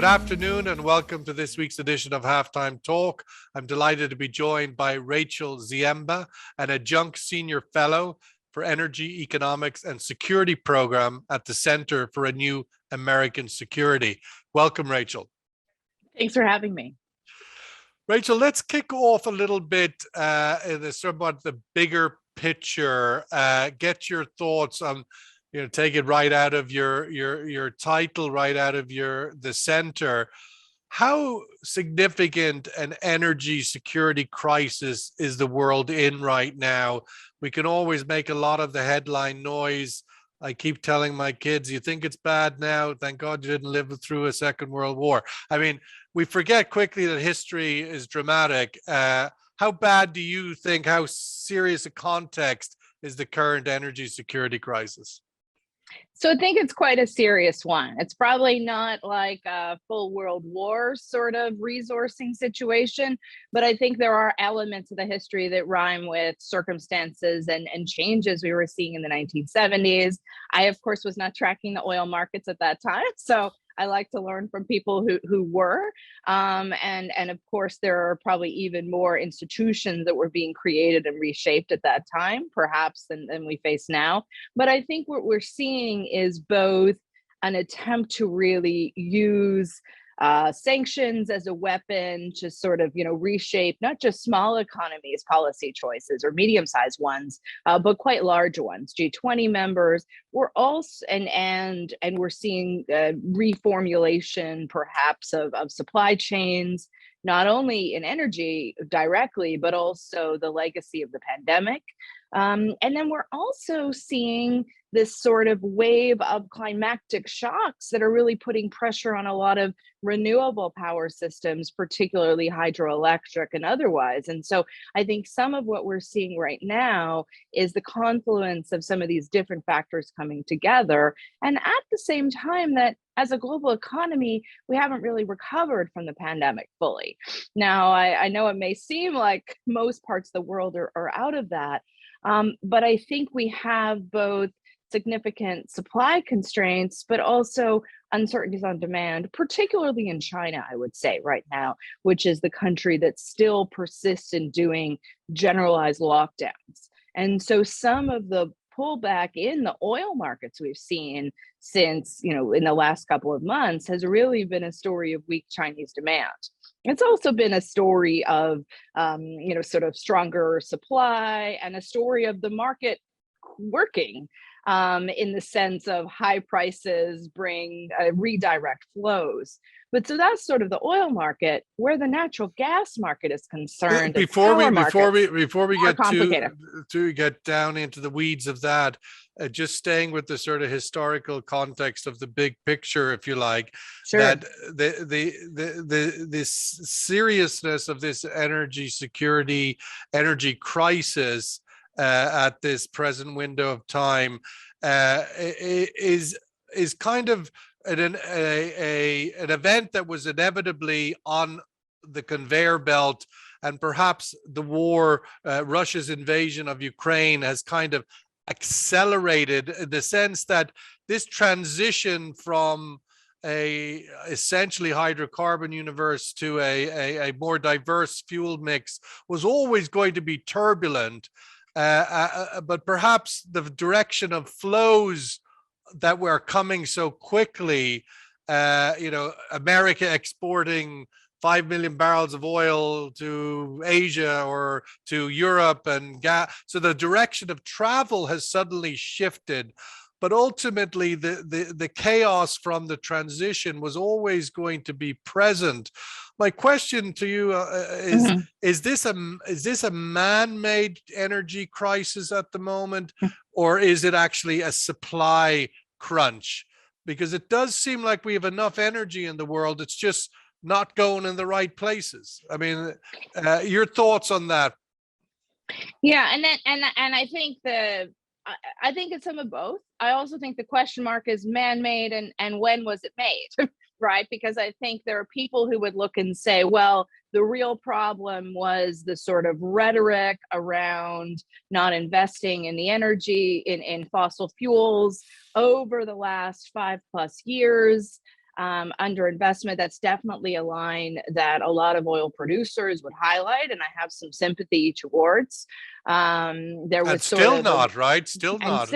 afternoon and welcome to this week's edition of Halftime Talk. I'm delighted to be joined by Rachel Ziemba, an Adjunct Senior Fellow for Energy, Economics and Security Program at the Center for a New American Security. Welcome, Rachel. Thanks for having me. Rachel, let's kick off a little bit in the somewhat the bigger picture. Get your thoughts on, take it right out of your title, right out of the center. How significant an energy security crisis is the world in right now? We can always make a lot of the headline noise. I keep telling my kids, you think it's bad now? Thank God you didn't live through a Second World War. I mean, we forget quickly that history is dramatic. How bad do you think, how serious a context is the current energy security crisis? So I think it's quite a serious one. It's probably not like a full World War sort of resourcing situation, but I think there are elements of the history that rhyme with circumstances and changes we were seeing in the 1970s. I, of course, was not tracking the oil markets at that time, so I like to learn from people who were. And of course, there are probably even more institutions that were being created and reshaped at that time, perhaps, than we face now. But I think what we're seeing is both an attempt to really use sanctions as a weapon to sort of, reshape not just small economies policy choices or medium-sized ones, but quite large ones. G20 members were also, and we're seeing reformulation perhaps of supply chains, not only in energy directly, but also the legacy of the pandemic. And then we're also seeing this sort of wave of climactic shocks that are really putting pressure on a lot of renewable power systems, particularly hydroelectric and otherwise. And so I think some of what we're seeing right now is the confluence of some of these different factors coming together. And at the same time that as a global economy, we haven't really recovered from the pandemic fully. Now, I know it may seem like most parts of the world are out of that, but I think we have both significant supply constraints, but also uncertainties on demand, particularly in China, I would say right now, which is the country that still persists in doing generalized lockdowns. And so some of the pullback in the oil markets we've seen since, in the last couple of months has really been a story of weak Chinese demand. It's also been a story of, sort of stronger supply and a story of the market working in the sense of high prices bring redirect flows. But so that's sort of the oil market. Where the natural gas market is concerned, before we get to get down into the weeds of that, just staying with the sort of historical context of the big picture, if you like, sure. That this seriousness of this energy security, energy crisis at this present window of time is kind of an event that was inevitably on the conveyor belt, and perhaps the war, Russia's invasion of Ukraine, has kind of accelerated in the sense that this transition from a essentially hydrocarbon universe to a more diverse fuel mix was always going to be turbulent. But perhaps the direction of flows that were coming so quickly, America exporting 5 million barrels of oil to Asia or to Europe and gas. So the direction of travel has suddenly shifted. But ultimately, the chaos from the transition was always going to be present. My question to you is: is this a man-made energy crisis at the moment, or is it actually a supply crunch? Because it does seem like we have enough energy in the world; it's just not going in the right places. I mean, your thoughts on that? Yeah, and I think I think it's some of both. I also think the question mark is man-made and when was it made, right? Because I think there are people who would look and say, well, the real problem was the sort of rhetoric around not investing in the energy, in fossil fuels over the last 5+ years. underinvestment. That's definitely a line that a lot of oil producers would highlight, and I have some sympathy towards. There And was sort still of a, not, right? Still and not.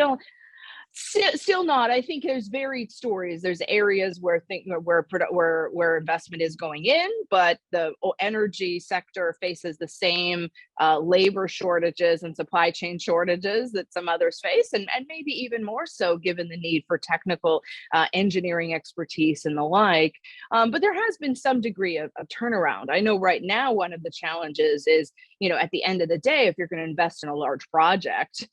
still not. I think there's varied stories. There's areas where where investment is going in, but the energy sector faces the same labor shortages and supply chain shortages that some others face, and maybe even more so given the need for technical engineering expertise and the like. But there has been some degree of turnaround. I know right now one of the challenges is, at the end of the day, if you're going to invest in a large project,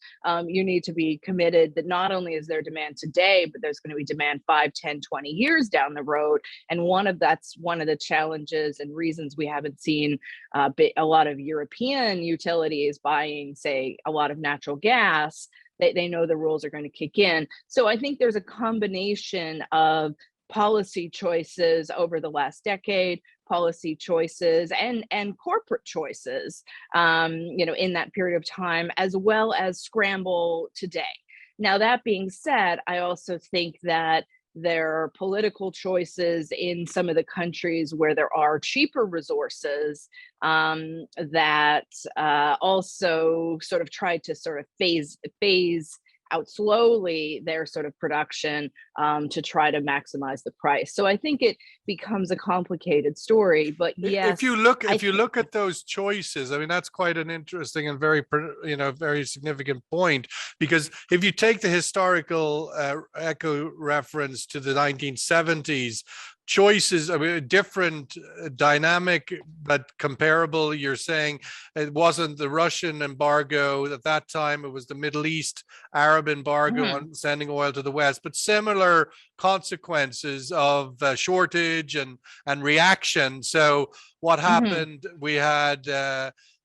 you need to be committed that not only is there demand today, but there's going to be demand 5, 10, 20 years down the road. And that's one of the challenges and reasons we haven't seen a lot of European utilities buying, say, a lot of natural gas. They know the rules are going to kick in. So I think there's a combination of policy choices over the last decade, policy choices and corporate choices, in that period of time, as well as scramble today. Now, that being said, I also think that there are political choices in some of the countries where there are cheaper resources that also sort of try to sort of phase out slowly their sort of production to try to maximize the price. So I think it becomes a complicated story. But yes, if you look at those choices, I mean, that's quite an interesting and very significant point, because if you take the historical echo reference to the 1970s, choices, I mean, different dynamic, but comparable. You're saying it wasn't the Russian embargo at that time, it was the Middle East Arab embargo on sending oil to the West, but similar consequences of shortage and reaction. So what happened? We had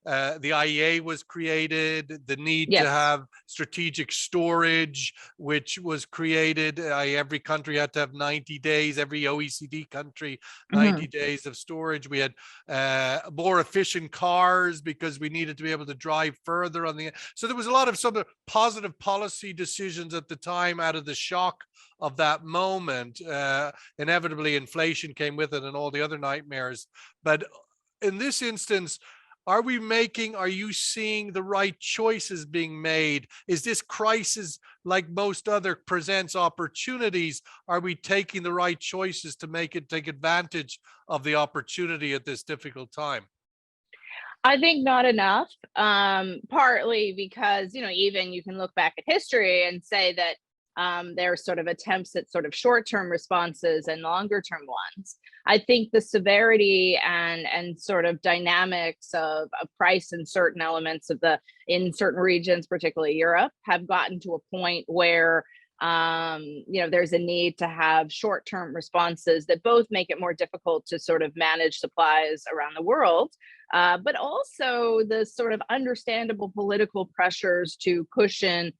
the IEA was created, the need to have strategic storage, which was created. Every country had to have 90 days, every OECD country, 90 days of storage. We had more efficient cars because we needed to be able to drive further on the. So there was a lot of sort of positive policy decisions at the time out of the shock of that moment. Inevitably, inflation came with it and all the other nightmares. But in this instance, are you seeing the right choices being made? Is this crisis, like most other, presents opportunities? Are we taking the right choices to take advantage of the opportunity at this difficult time? I think not enough, partly because, even you can look back at history and say that there are sort of attempts at sort of short-term responses and longer-term ones. I think the severity and sort of dynamics of price in certain elements in certain regions, particularly Europe, have gotten to a point where there's a need to have short-term responses that both make it more difficult to sort of manage supplies around the world, but also the sort of understandable political pressures to cushion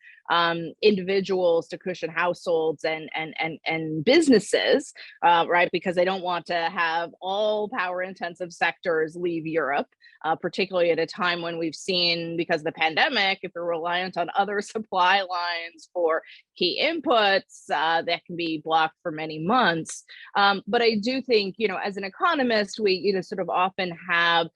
individuals, to cushion households and businesses, right? Because they don't want to have all power-intensive sectors leave Europe, particularly at a time when we've seen, because of the pandemic, if you're reliant on other supply lines for key inputs, that can be blocked for many months. But I do think, as an economist, we, sort of often have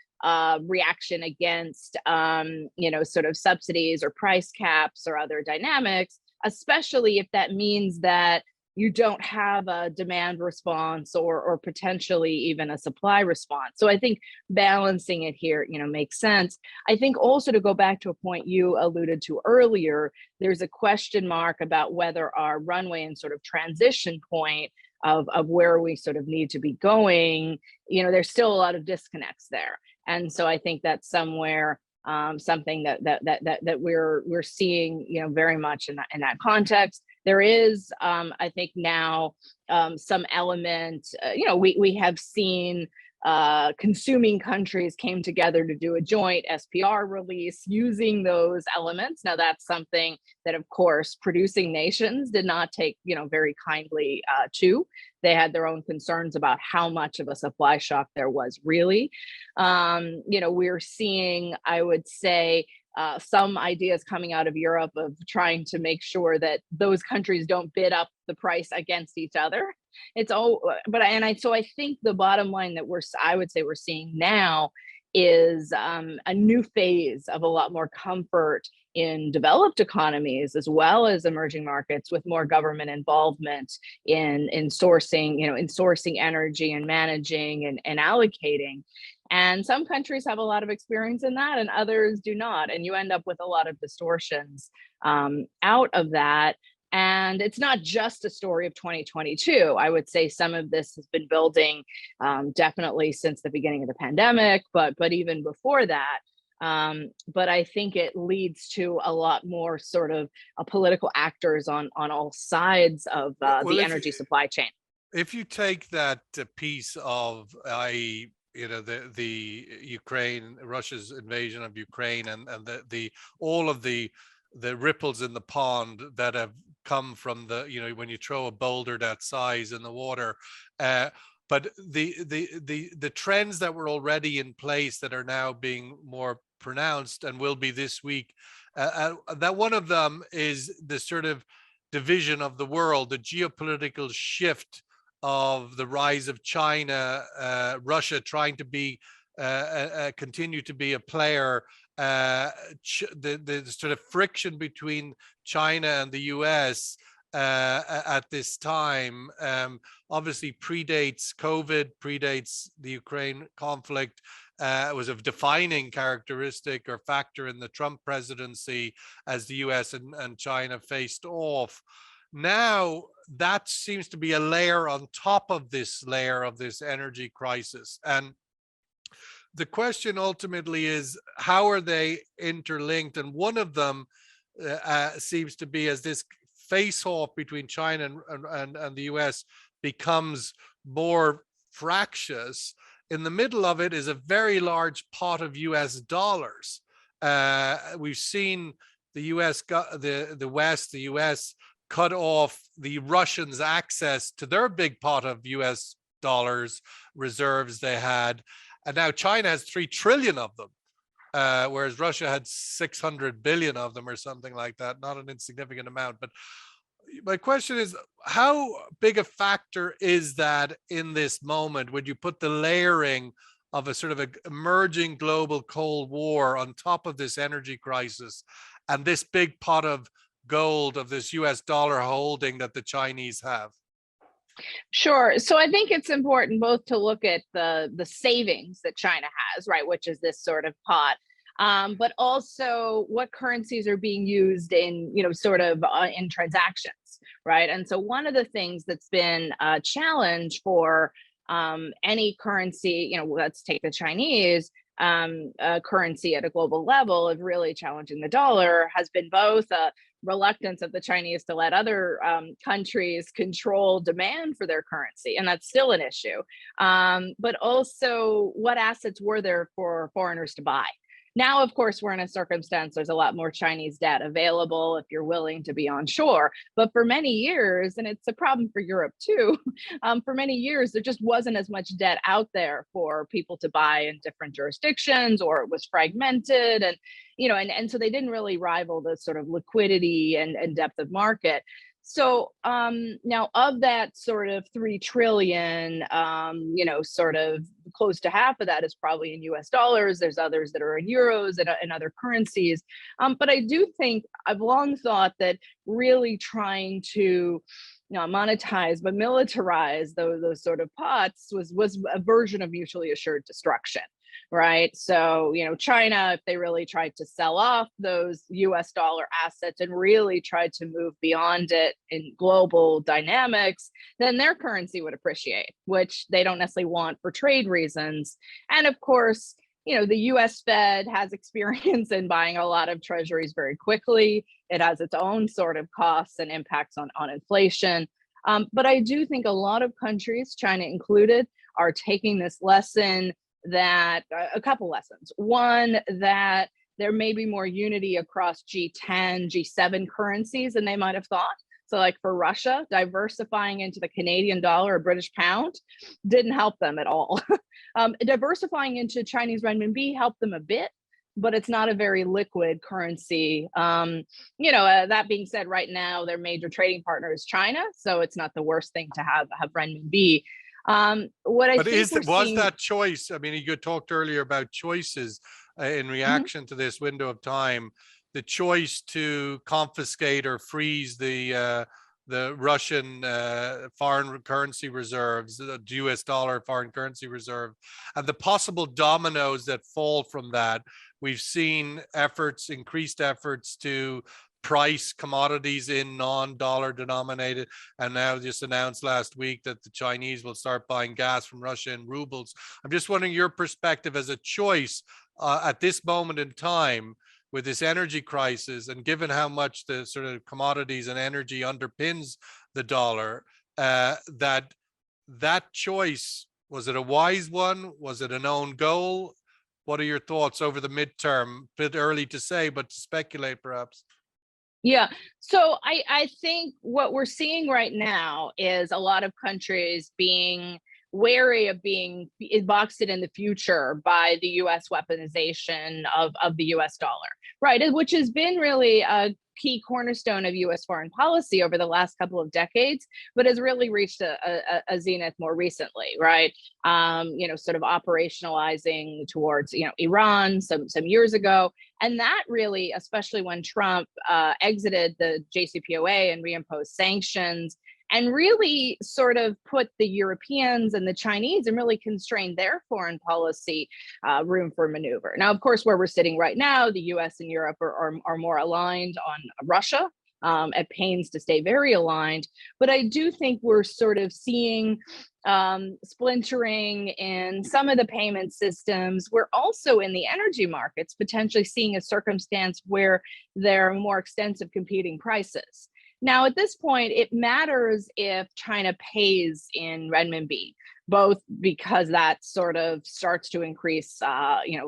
reaction against, sort of subsidies or price caps or other dynamics, especially if that means that you don't have a demand response or potentially even a supply response. So I think balancing it here, makes sense. I think also, to go back to a point you alluded to earlier, there's a question mark about whether our runway and sort of transition point of where we sort of need to be going, there's still a lot of disconnects there. And so I think that's somewhere something that we're seeing, very much in that context. There is, I think now, some element. We have seen consuming countries came together to do a joint SPR release using those elements. Now, that's something that, of course, producing nations did not take, very kindly to. They had their own concerns about how much of a supply shock there was really. We're seeing, I would say, some ideas coming out of Europe of trying to make sure that those countries don't bid up the price against each other. It's all, but so I think the bottom line that I would say we're seeing now is a new phase of a lot more comfort in developed economies as well as emerging markets, with more government involvement in sourcing, in sourcing energy and managing and allocating. And some countries have a lot of experience in that, and others do not. And you end up with a lot of distortions out of that. And it's not just a story of 2022. I would say some of this has been building definitely since the beginning of the pandemic, but even before that. But I think it leads to a lot more sort of political actors on all sides of the energy supply chain. If you take that piece of, i.e., the Ukraine, Russia's invasion of Ukraine, and the all of the ripples in the pond that have come from when you throw a boulder that size in the water, but the trends that were already in place that are now being more pronounced and will be this week, that one of them is the sort of division of the world, the geopolitical shift of the rise of China, Russia trying to be continue to be a player, the sort of friction between China and the US at this time obviously predates COVID, predates the Ukraine conflict. Was a defining characteristic or factor in the Trump presidency as the US and China faced off. Now that seems to be a layer on top of this layer of this energy crisis. And the question ultimately is, how are they interlinked? And one of them seems to be, as this face-off between China and the US becomes more fractious, in the middle of it is a very large pot of US dollars. We've seen the US, the West, the US cut off the Russians' access to their big pot of US dollars reserves they had. And now China has 3 trillion of them, whereas Russia had 600 billion of them or something like that, not an insignificant amount. But my question is, how big a factor is that in this moment when you put the layering of a sort of emerging global Cold War on top of this energy crisis and this big pot of gold of this US dollar holding that the Chinese have? Sure. So I think it's important both to look at the savings that China has, right, which is this sort of pot, but also what currencies are being used in, sort of in transactions, right? And so one of the things that's been a challenge for any currency, let's take the Chinese currency at a global level of really challenging the dollar, has been both a reluctance of the Chinese to let other countries control demand for their currency, and that's still an issue, but also what assets were there for foreigners to buy. Now, of course, we're in a circumstance, there's a lot more Chinese debt available if you're willing to be onshore. But for many years, and it's a problem for Europe too, for many years, there just wasn't as much debt out there for people to buy in different jurisdictions, or it was fragmented. And, and so they didn't really rival the sort of liquidity and depth of market. So now of that sort of 3 trillion, sort of close to half of that is probably in US dollars. There's others that are in euros and other currencies. But I do think, I've long thought that really trying to monetize, but militarize those sort of pots was a version of mutually assured destruction. Right. So, China, if they really tried to sell off those US dollar assets and really tried to move beyond it in global dynamics, then their currency would appreciate, which they don't necessarily want for trade reasons. And of course, the US Fed has experience in buying a lot of treasuries very quickly. It has its own sort of costs and impacts on inflation. But I do think a lot of countries, China included, are taking this lesson, that a couple lessons. One, that there may be more unity across G10, G7 currencies than they might have thought. So like for Russia, diversifying into the Canadian dollar or British pound didn't help them at all. Diversifying into Chinese renminbi helped them a bit, but it's not a very liquid currency. That being said, right now their major trading partner is China, so it's not the worst thing to have renminbi. What I But think we're was seeing. that choice? I mean, you talked earlier about choices in Mhm. reaction to this window of time. The choice to confiscate or freeze the Russian foreign currency reserves, the U.S. dollar foreign currency reserve, and the possible dominoes that fall from that. We've seen increased efforts to price commodities in non-dollar denominated, and now just announced last week that the Chinese will start buying gas from Russia in rubles. I'm just wondering your perspective as a choice at this moment in time with this energy crisis, and given how much the sort of commodities and energy underpins the dollar, that choice, was it a wise one? Was it a known goal? What are your thoughts over the midterm? Bit early to say, but to speculate perhaps. Yeah. So I think what we're seeing right now is a lot of countries being wary of being boxed in the future by the US weaponization of the US dollar, right? Which has been really a key cornerstone of US foreign policy over the last couple of decades, but has really reached a zenith more recently, right? Sort of operationalizing towards, Iran some years ago. And that really, especially when Trump exited the JCPOA and reimposed sanctions and really sort of put the Europeans and the Chinese and really constrained their foreign policy room for maneuver. Now, of course, where we're sitting right now, the US and Europe are more aligned on Russia. At pains to stay very aligned. But I do think we're sort of seeing splintering in some of the payment systems. We're also in the energy markets potentially seeing a circumstance where there are more extensive competing prices. Now, at this point, it matters if China pays in renminbi, both because that sort of starts to increase,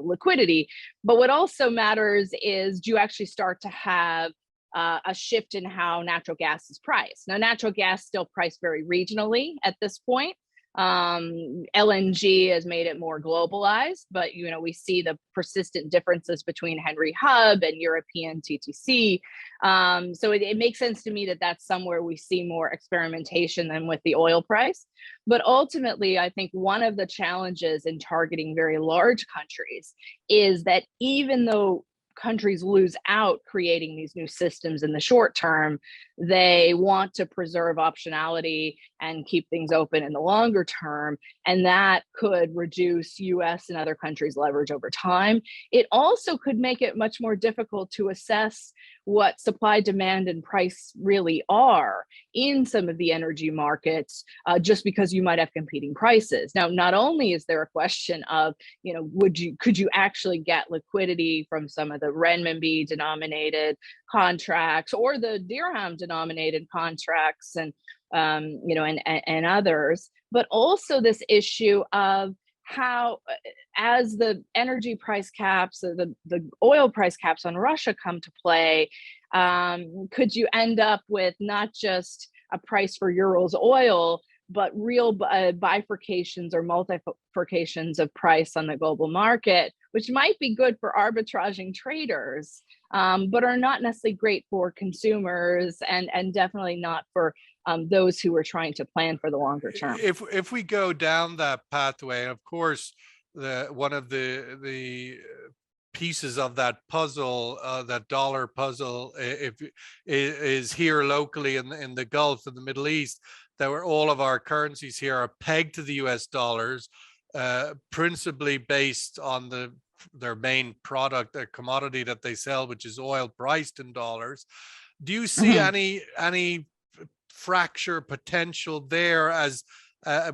liquidity. But what also matters is, do you actually start to have a shift in how natural gas is priced? Now, natural gas still priced very regionally at this point. LNG has made it more globalized, but we see the persistent differences between Henry Hub and European TTC. So it makes sense to me that that's somewhere we see more experimentation than with the oil price. But ultimately, I think one of the challenges in targeting very large countries is that even though countries lose out creating these new systems in the short term, they want to preserve optionality and keep things open in the longer term. And that could reduce US and other countries' leverage over time. It also could make it much more difficult to assess what supply, demand, and price really are in some of the energy markets, just because you might have competing prices. Now, not only is there a question of, could you actually get liquidity from some of the renminbi denominated contracts or the dirham denominated contracts and others, but also this issue of how, as the energy price caps, the oil price caps on Russia come to play, could you end up with not just a price for Urals oil, but real bifurcations or multifurcations of price on the global market, which might be good for arbitraging traders, but are not necessarily great for consumers and definitely not for those who are trying to plan for the longer term. If we go down that pathway, of course, one of the pieces of that puzzle, that dollar puzzle, is here locally in the Gulf and the Middle East, that where all of our currencies here are pegged to the US dollars, principally based on their main product, their commodity that they sell, which is oil priced in dollars. Do you see any fracture potential there, as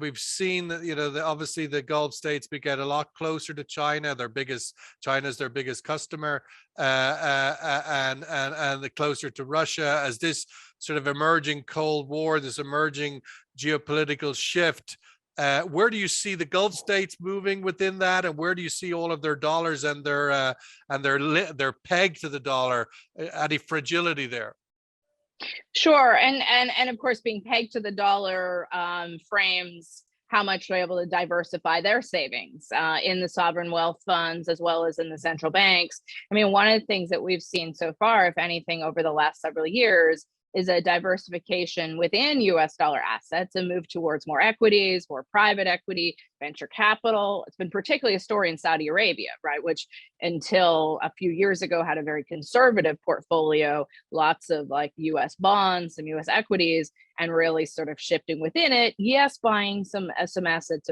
we've seen that obviously the Gulf states get a lot closer to China. China's their biggest customer, and the closer to Russia, as this sort of emerging Cold War, this emerging geopolitical shift. Where do you see the Gulf states moving within that, and where do you see all of their dollars and their peg to the dollar? Any fragility there? Sure, and of course, being pegged to the dollar frames how much they're able to diversify their savings in the sovereign wealth funds as well as in the central banks. I mean, one of the things that we've seen so far, if anything, over the last several years is a diversification within US dollar assets and move towards more equities, more private equity, venture capital. It's been particularly a story in Saudi Arabia, right? Which until a few years ago had a very conservative portfolio, lots of like US bonds, some US equities, and really sort of shifting within it. Yes, buying some assets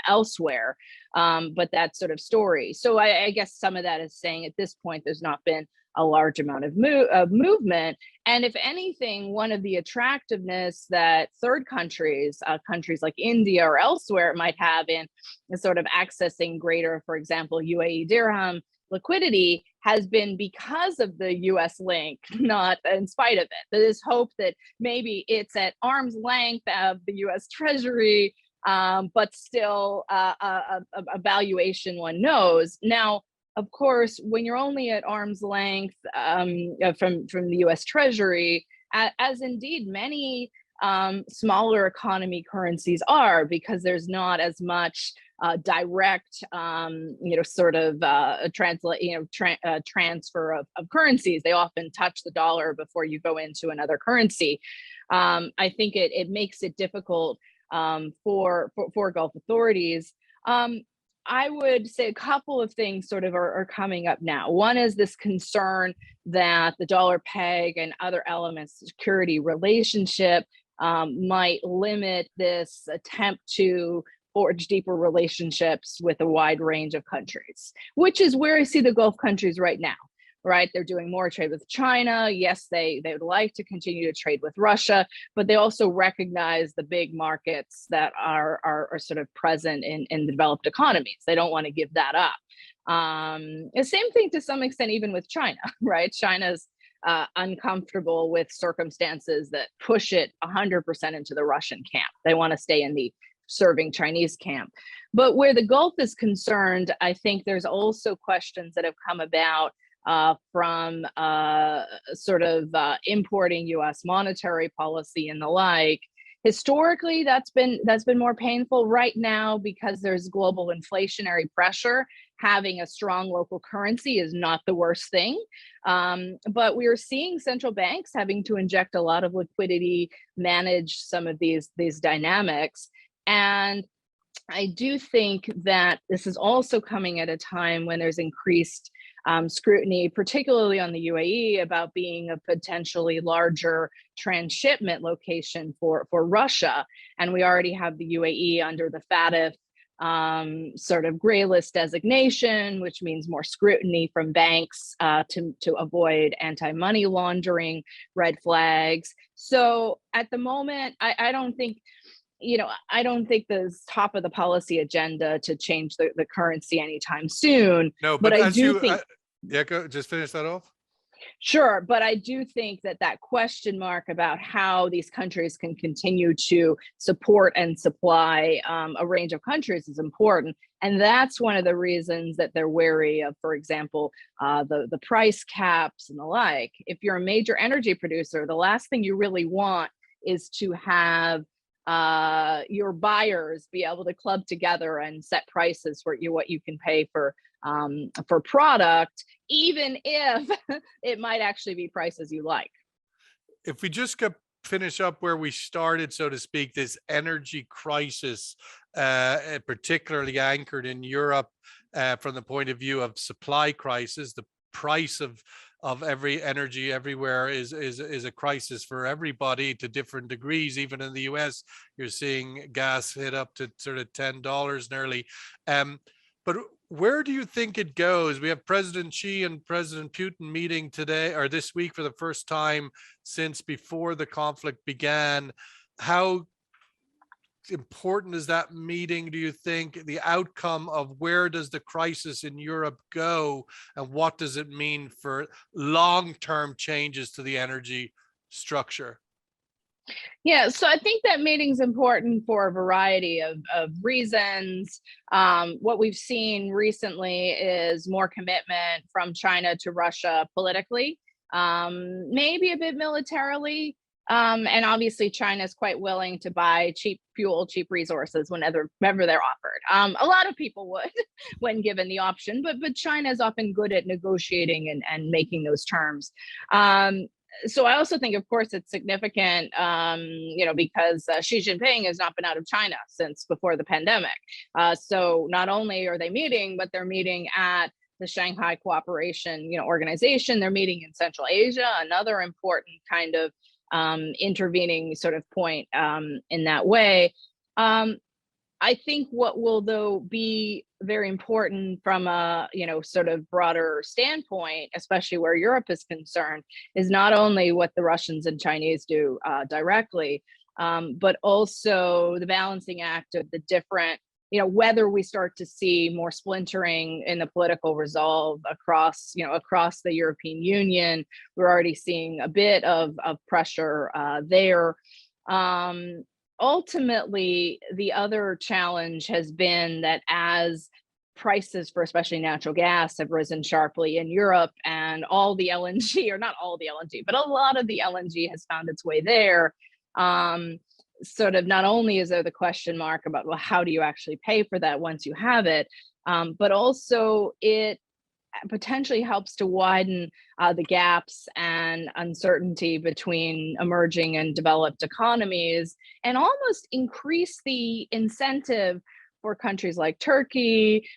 elsewhere, but that sort of story. So I guess some of that is saying at this point, there's not been a large amount of movement. And if anything, one of the attractiveness that third countries, countries like India or elsewhere might have in sort of accessing greater, for example, UAE dirham liquidity has been because of the US link, not in spite of it. There's hope that maybe it's at arm's length of the US Treasury, but still a valuation one knows. Now, of course, when you're only at arm's length from the U.S. Treasury, as indeed many smaller economy currencies are, because there's not as much direct, sort of transfer of currencies. They often touch the dollar before you go into another currency. I think it makes it difficult for Gulf authorities. I would say a couple of things sort of are coming up now. One is this concern that the dollar peg and other elements of security relationship might limit this attempt to forge deeper relationships with a wide range of countries, which is where I see the Gulf countries right now. Right, they're doing more trade with China. Yes, they would like to continue to trade with Russia, but they also recognize the big markets that are sort of present in the developed economies. They don't want to give that up. The same thing to some extent, even with China. Right, China's uncomfortable with circumstances that push it 100% into the Russian camp. They want to stay in the serving Chinese camp. But where the Gulf is concerned, I think there's also questions that have come about from sort of importing U.S. monetary policy and the like. Historically, that's been more painful. Right now, because there's global inflationary pressure, having a strong local currency is not the worst thing. But we are seeing central banks having to inject a lot of liquidity, manage some of these dynamics. And I do think that this is also coming at a time when there's increased scrutiny, particularly on the UAE, about being a potentially larger transshipment location for Russia. And we already have the UAE under the FATF sort of gray list designation, which means more scrutiny from banks to avoid anti-money laundering red flags. So at the moment, I don't think the top of the policy agenda to change the currency anytime soon. No, but I do think. Just finish that off. Sure, but I do think that question mark about how these countries can continue to support and supply a range of countries is important. And that's one of the reasons that they're wary of, for example, the price caps and the like. If you're a major energy producer, the last thing you really want is to have your buyers be able to club together and set prices for what you can pay for product, even if it might actually be prices you like. If we just finish up where we started, so to speak, this energy crisis, particularly anchored in Europe from the point of view of supply crisis, the price of every energy everywhere is a crisis for everybody to different degrees. Even in the US, you're seeing gas hit up to sort of $10 nearly. But where do you think it goes? We have President Xi and President Putin meeting today or this week for the first time since before the conflict began. How important is that meeting, do you think? The outcome of where does the crisis in Europe go, and what does it mean for long-term changes to the energy structure? Yeah, so I think that meeting's important for a variety of reasons. What we've seen recently is more commitment from China to Russia politically, maybe a bit militarily. And obviously, China is quite willing to buy cheap fuel, cheap resources whenever they're offered. A lot of people would when given the option, but China is often good at negotiating and making those terms. So I also think, of course, it's significant, because Xi Jinping has not been out of China since before the pandemic. So not only are they meeting, but they're meeting at the Shanghai Cooperation, Organization. They're meeting in Central Asia, another important kind of intervening sort of point in that way. I think what will, though, be very important from a sort of broader standpoint, especially where Europe is concerned, is not only what the Russians and Chinese do directly, but also the balancing act of the different, whether we start to see more splintering in the political resolve across the European Union. We're already seeing a bit of pressure there. Ultimately, the other challenge has been that as prices for especially natural gas have risen sharply in Europe, and all the LNG, or not all the LNG, but a lot of the LNG has found its way there. Sort of not only is there the question mark about, well, how do you actually pay for that once you have it, but also it potentially helps to widen the gaps and uncertainty between emerging and developed economies, and almost increase the incentive for countries like Turkey,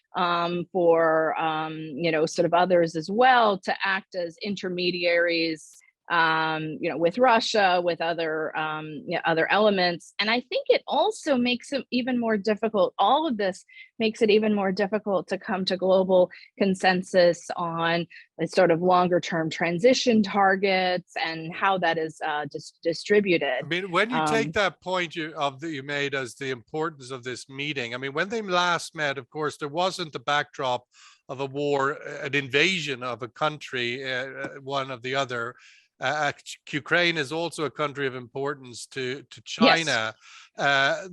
for sort of others as well, to act as intermediaries, with Russia, with other elements. And I think it also makes it even more difficult. All of this makes it even more difficult to come to global consensus on the sort of longer term transition targets and how that is distributed. I mean, when you take that point that you made as the importance of this meeting, I mean, when they last met, of course, there wasn't the backdrop of a war, an invasion of a country, one of the other. Ukraine is also a country of importance to China. Yes.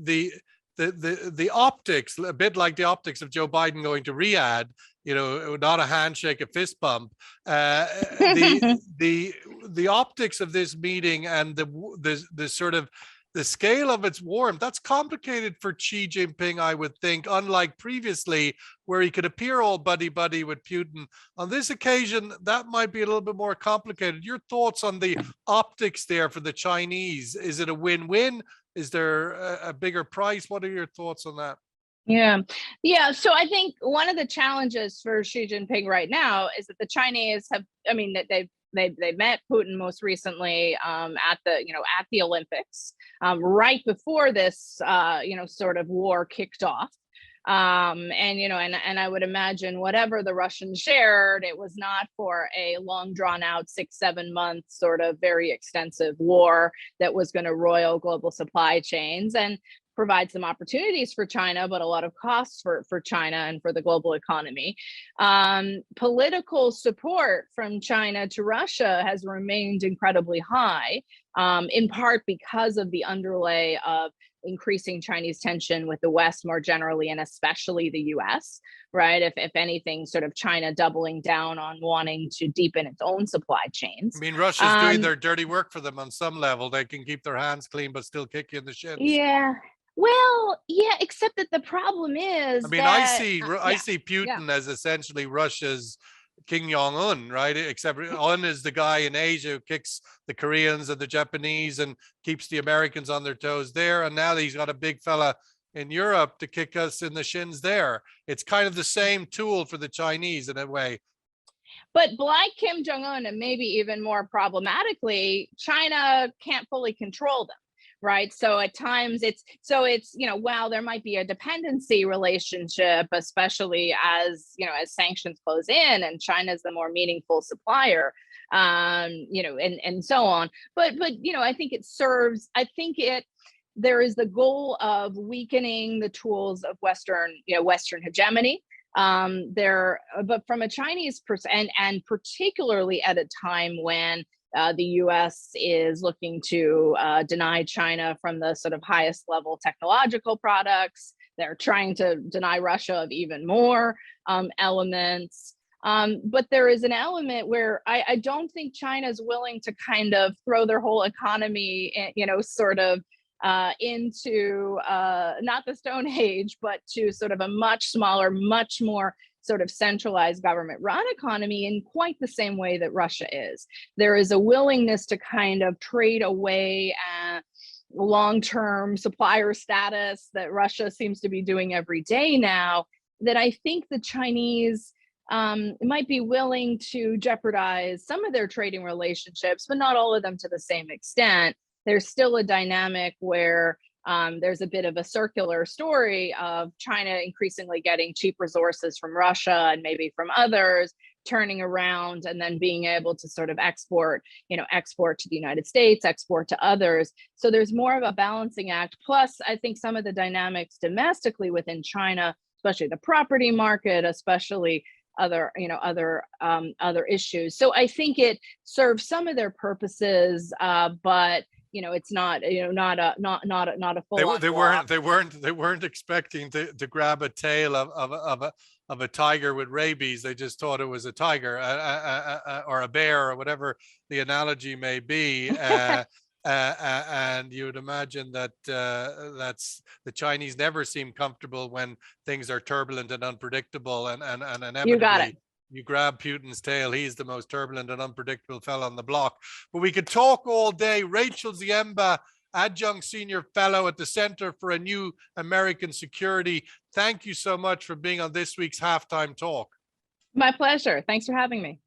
The optics, a bit like the optics of Joe Biden going to Riyadh, not a handshake, a fist bump. The optics of this meeting and the sort of the scale of its warmth, that's complicated for Xi Jinping, I would think, unlike previously, where he could appear all buddy-buddy with Putin. On this occasion, that might be a little bit more complicated. Your thoughts on the optics there for the Chinese? Is it a win-win? Is there a bigger price? What are your thoughts on that? Yeah. So I think one of the challenges for Xi Jinping right now is that the Chinese have, they met Putin most recently at the Olympics, right before this sort of war kicked off. And I would imagine whatever the Russians shared, it was not for a long drawn out 6-7 month sort of very extensive war that was going to roil global supply chains and provide some opportunities for China, but a lot of costs for China and for the global economy. Political support from China to Russia has remained incredibly high, in part because of the underlay of increasing Chinese tension with the West more generally, and especially the US, right? If anything, sort of China doubling down on wanting to deepen its own supply chains. I mean, Russia's doing their dirty work for them on some level. They can keep their hands clean, but still kick you in the shins. Yeah. Well, yeah, except that the problem is, I mean, I see Putin as essentially Russia's Kim Jong-un, right? Except Un is the guy in Asia who kicks the Koreans and the Japanese and keeps the Americans on their toes there. And now he's got a big fella in Europe to kick us in the shins there. It's kind of the same tool for the Chinese in a way. But like Kim Jong-un, and maybe even more problematically, China can't fully control them. Right. So at times it's while there might be a dependency relationship, especially as sanctions close in and China's the more meaningful supplier, and so on. But I think there is the goal of weakening the tools of Western hegemony. But from a Chinese perspective, and particularly at a time when the US is looking to deny China from the sort of highest level technological products. They're trying to deny Russia of even more elements. But there is an element where I don't think China is willing to kind of throw their whole economy, sort of into not the Stone Age, but to sort of a much smaller, much more sort of centralized government run economy in quite the same way that Russia is. There is a willingness to kind of trade away long-term supplier status that Russia seems to be doing every day now, that I think the Chinese might be willing to jeopardize some of their trading relationships, but not all of them to the same extent. There's still a dynamic where there's a bit of a circular story of China increasingly getting cheap resources from Russia and maybe from others, turning around and then being able to sort of export to the United States, export to others. So there's more of a balancing act. Plus, I think some of the dynamics domestically within China, especially the property market, especially other issues. So I think it serves some of their purposes, but it's not a full on. They weren't expecting to grab a tail of a tiger with rabies. They just thought it was a tiger or a bear or whatever the analogy may be. And you would imagine that that's the Chinese never seem comfortable when things are turbulent and unpredictable, and inevitably You got it. you grab Putin's tail. He's the most turbulent and unpredictable fellow on the block. But we could talk all day. Rachel Ziemba, Adjunct Senior Fellow at the Center for a New American Security. Thank you so much for being on this week's Halftime Talk. My pleasure. Thanks for having me.